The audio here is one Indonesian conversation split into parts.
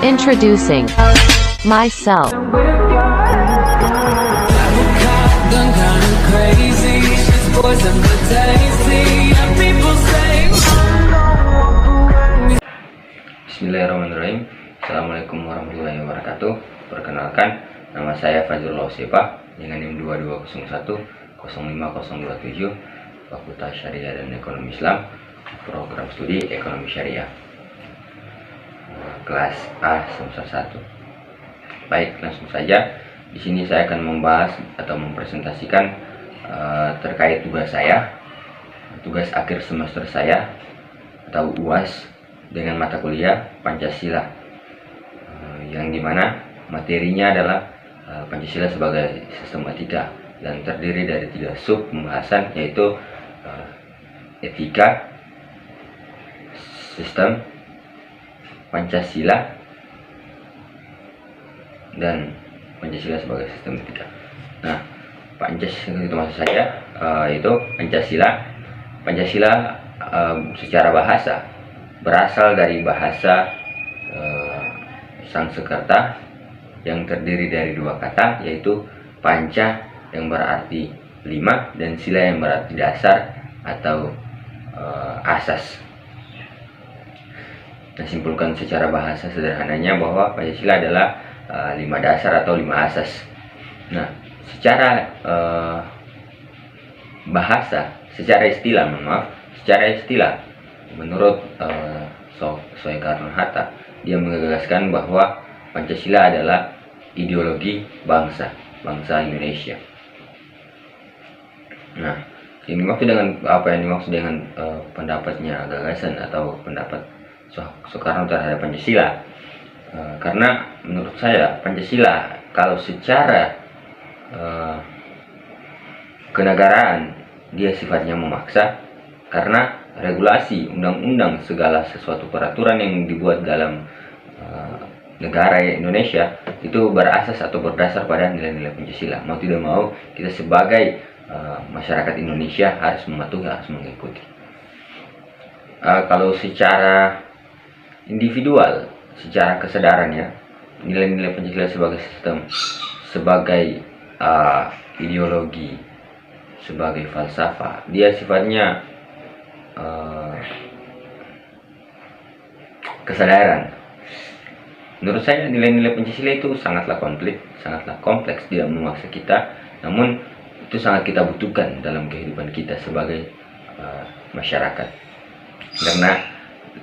Introducing myself. Bismillahirrahmanirrahim. Assalamualaikum warahmatullahi wabarakatuh. Perkenalkan, nama saya Fazrul Ausifa dengan NIM 221005027, Fakultas Syariah dan Ekonomi Islam, Program Studi Ekonomi Syariah, kelas A semester 1. Baik, langsung saja. Di sini saya akan membahas atau mempresentasikan terkait tugas akhir semester saya atau UAS dengan mata kuliah Pancasila, yang dimana materinya adalah Pancasila sebagai sistem etika dan terdiri dari 3 sub pembahasan, yaitu etika, sistem Pancasila, dan Pancasila sebagai sistem etika. Nah, Pancasila itu maksud saya itu Pancasila secara bahasa berasal dari bahasa Sanskerta yang terdiri dari 2 kata, yaitu panca yang berarti 5 dan sila yang berarti dasar atau asas. Kita simpulkan secara bahasa sederhananya bahwa Pancasila adalah 5 dasar atau 5 asas. Nah, secara bahasa, secara istilah menurut Soekarno-Hatta, dia mengegaskan bahwa Pancasila adalah ideologi bangsa Indonesia. Nah, ini maksud dengan apa yang dimaksud dengan pendapatnya, gagasan atau pendapat Soekarno terhadap Pancasila? Karena menurut saya Pancasila kalau secara kenegaraan dia sifatnya memaksa, karena regulasi, undang-undang, segala sesuatu peraturan yang dibuat dalam negara Indonesia itu berasas atau berdasar pada nilai-nilai Pancasila. Mau tidak mau, kita sebagai masyarakat Indonesia harus mematuhi, harus mengikuti. Kalau secara individual, secara kesadarannya, nilai-nilai Pancasila sebagai sistem, sebagai ideologi, sebagai falsafah, dia sifatnya kesadaran. Menurut saya nilai-nilai Pancasila itu sangatlah kompleks, tidak memaksa kita, namun itu sangat kita butuhkan dalam kehidupan kita sebagai masyarakat. Karena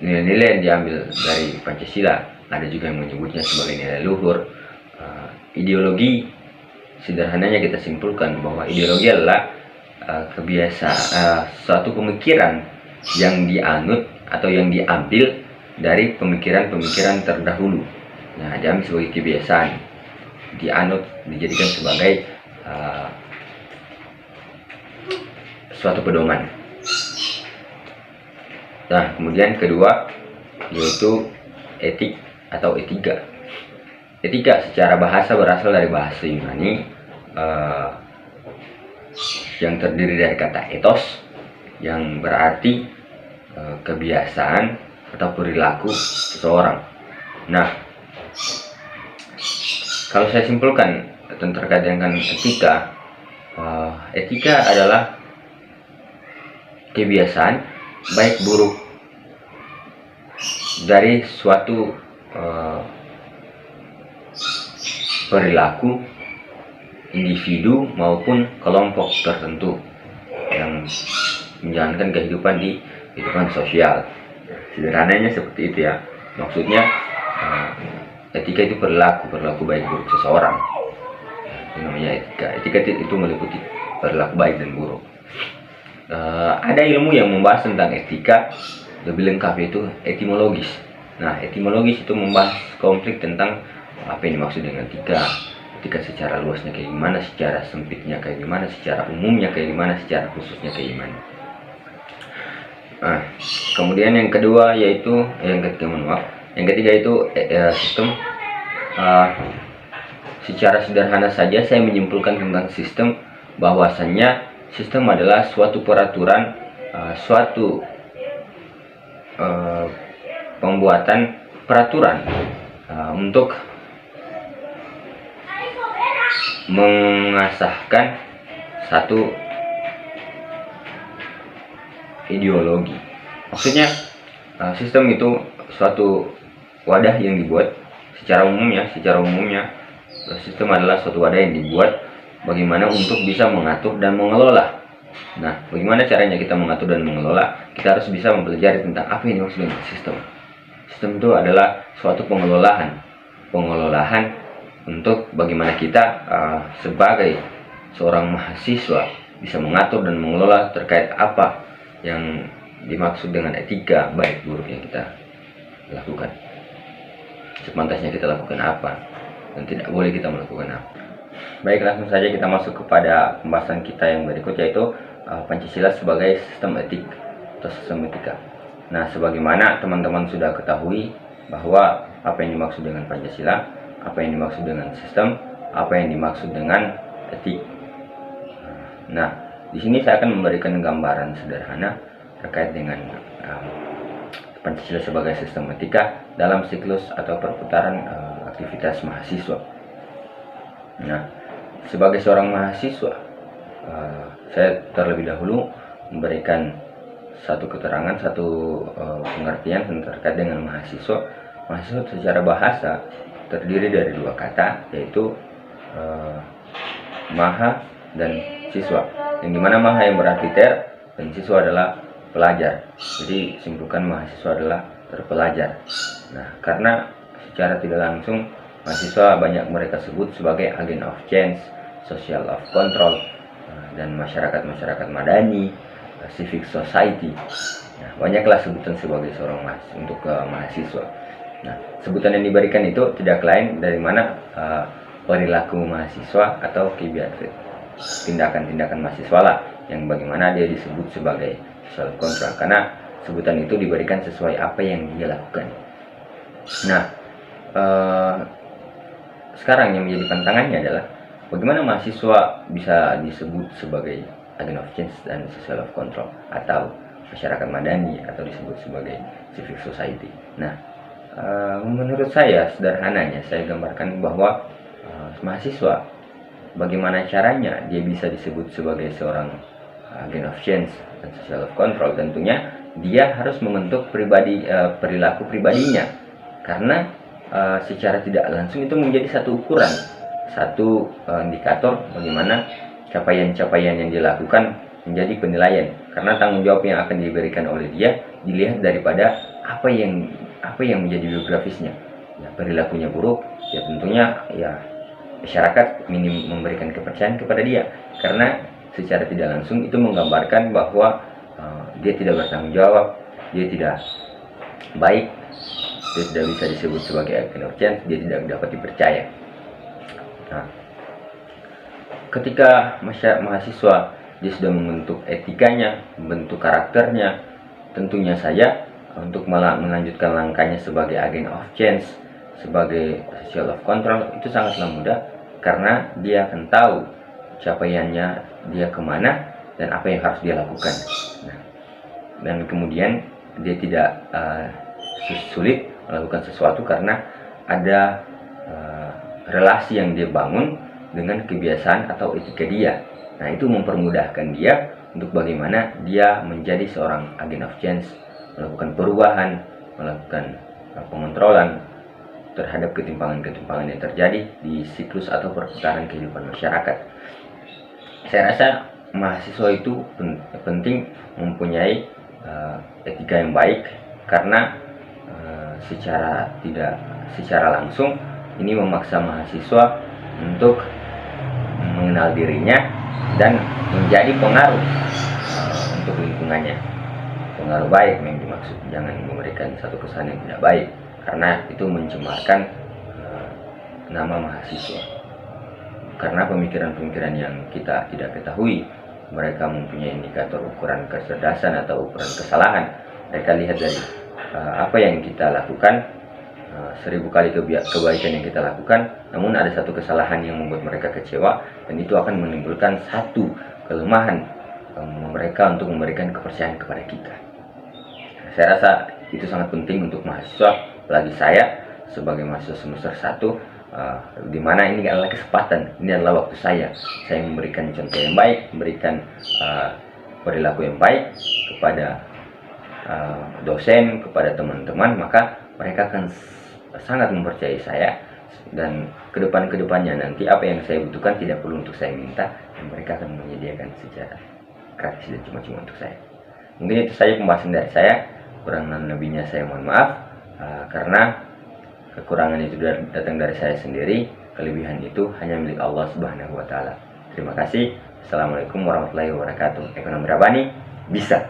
nilai-nilai yang diambil dari Pancasila, ada juga yang menyebutnya sebagai nilai luhur. Ideologi, sederhananya kita simpulkan bahwa ideologi adalah suatu pemikiran yang dianut atau yang diambil dari pemikiran-pemikiran terdahulu. Nah, diambil sebagai kebiasaan, dianut, dijadikan sebagai suatu pedoman. Nah, kemudian kedua yaitu etik atau etika. Etika secara bahasa berasal dari bahasa Yunani yang terdiri dari kata ethos yang berarti kebiasaan atau perilaku seseorang. Nah, kalau saya simpulkan terkait dengan etika, etika adalah kebiasaan baik buruk dari suatu perilaku individu maupun kelompok tertentu yang menjalankan kehidupan di kehidupan sosial. Sederhananya seperti itu ya. Maksudnya etika itu perilaku baik buruk seseorang. Itu namanya etika. Etika itu meliputi perilaku baik dan buruk. Ada ilmu yang membahas tentang etika lebih lengkap, yaitu etimologis. Nah, etimologis itu membahas konflik tentang apa yang dimaksud dengan etika secara luasnya kayak gimana, secara sempitnya kayak gimana, secara umumnya kayak gimana, secara khususnya kayak gimana. Nah, kemudian yang ketiga itu sistem. Secara sederhana saja saya menyimpulkan tentang sistem bahwasannya sistem adalah suatu peraturan, pembuatan peraturan untuk mengasahkan satu ideologi. Maksudnya sistem itu suatu wadah yang dibuat secara umumnya sistem adalah suatu wadah yang dibuat bagaimana untuk bisa mengatur dan mengelola. Nah, bagaimana caranya kita mengatur dan mengelola? Kita harus bisa mempelajari tentang apa yang dimaksud dengan sistem. Sistem itu adalah suatu pengelolaan untuk bagaimana kita sebagai seorang mahasiswa bisa mengatur dan mengelola terkait apa yang dimaksud dengan etika baik buruk yang kita lakukan. Sepantasnya kita lakukan apa dan tidak boleh kita melakukan apa. Baik, langsung saja kita masuk kepada pembahasan kita yang berikut, yaitu Pancasila sebagai sistem etik atau sistem etika. Nah, sebagaimana teman-teman sudah ketahui bahwa apa yang dimaksud dengan Pancasila, apa yang dimaksud dengan sistem, apa yang dimaksud dengan etik. Nah, di sini saya akan memberikan gambaran sederhana terkait dengan Pancasila sebagai sistem etika dalam siklus atau perputaran aktivitas mahasiswa. Nah, sebagai seorang mahasiswa, saya terlebih dahulu memberikan satu keterangan, satu pengertian terkait dengan mahasiswa. Mahasiswa secara bahasa terdiri dari dua kata, yaitu maha dan siswa, yang dimana maha yang berarti ter dan siswa adalah pelajar. Jadi simpulkan mahasiswa adalah terpelajar. Nah, karena secara tidak langsung mahasiswa banyak mereka sebut sebagai agent of change, social of control, dan masyarakat madani, civic society. Nah, banyaklah sebutan sebagai seorang untuk mahasiswa. Nah, sebutan yang diberikan itu tidak lain dari mana perilaku mahasiswa atau kebiasaan tindakan-tindakan mahasiswa lah, yang bagaimana dia disebut sebagai social control, karena sebutan itu diberikan sesuai apa yang dia lakukan. Nah, sekarang yang menjadi tantangannya adalah bagaimana mahasiswa bisa disebut sebagai agent of change dan social of control, atau masyarakat madani, atau disebut sebagai civic society. Nah, menurut saya sederhananya saya gambarkan bahwa mahasiswa, bagaimana caranya dia bisa disebut sebagai seorang agent of change dan social of control? Tentunya dia harus membentuk perilaku pribadinya, karena secara tidak langsung itu menjadi satu ukuran, satu indikator bagaimana capaian-capaian yang dilakukan menjadi penilaian, karena tanggung jawab yang akan diberikan oleh dia dilihat daripada apa yang menjadi biografisnya. Ya, perilakunya buruk, ya tentunya ya masyarakat minim memberikan kepercayaan kepada dia, karena secara tidak langsung itu menggambarkan bahwa dia tidak bertanggung jawab, dia tidak baik, dia tidak bisa disebut sebagai agent of change, dia tidak dapat dipercaya. Nah, ketika mahasiswa dia sudah membentuk etikanya, membentuk karakternya, tentunya saja untuk melanjutkan langkahnya sebagai agent of change, sebagai social of control itu sangatlah mudah, karena dia akan tahu capaiannya dia kemana dan apa yang harus dia lakukan. Nah, dan kemudian dia tidak sulit melakukan sesuatu karena ada relasi yang dia bangun dengan kebiasaan atau etika dia. Nah, itu mempermudahkan dia untuk bagaimana dia menjadi seorang agent of change, melakukan perubahan, melakukan pengontrolan terhadap ketimpangan-ketimpangan yang terjadi di siklus atau perputaran kehidupan masyarakat. Saya rasa mahasiswa itu penting mempunyai etika yang baik, karena secara langsung ini memaksa mahasiswa untuk mengenal dirinya dan menjadi pengaruh untuk lingkungannya. Pengaruh baik yang dimaksud, jangan memberikan satu kesan yang tidak baik, karena itu mencemarkan nama mahasiswa. Karena pemikiran-pemikiran yang kita tidak ketahui, mereka mempunyai indikator ukuran kecerdasan atau ukuran kesalahan. Mereka lihat dari apa yang kita lakukan, 1000 kali kebaikan yang kita lakukan, namun ada satu kesalahan yang membuat mereka kecewa, dan itu akan menimbulkan satu kelemahan mereka untuk memberikan kepercayaan kepada kita. Saya rasa itu sangat penting untuk mahasiswa, apalagi saya sebagai mahasiswa semester 1, di mana ini adalah kesempatan, ini adalah waktu saya memberikan contoh yang baik, memberikan perilaku yang baik kepada dosen, kepada teman-teman, maka mereka akan sangat mempercayai saya, dan kedepannya nanti apa yang saya butuhkan tidak perlu untuk saya minta, dan mereka akan menyediakan secara gratis dan cuma-cuma untuk saya. Mungkin itu saja pembahasan dari saya, kurang dan lebihnya saya mohon maaf, karena kekurangan itu datang dari saya sendiri, kelebihan itu hanya milik Allah Subhanahu wa Ta'ala. Terima kasih. Assalamualaikum warahmatullahi wabarakatuh. Ekonomi Rabani bisa.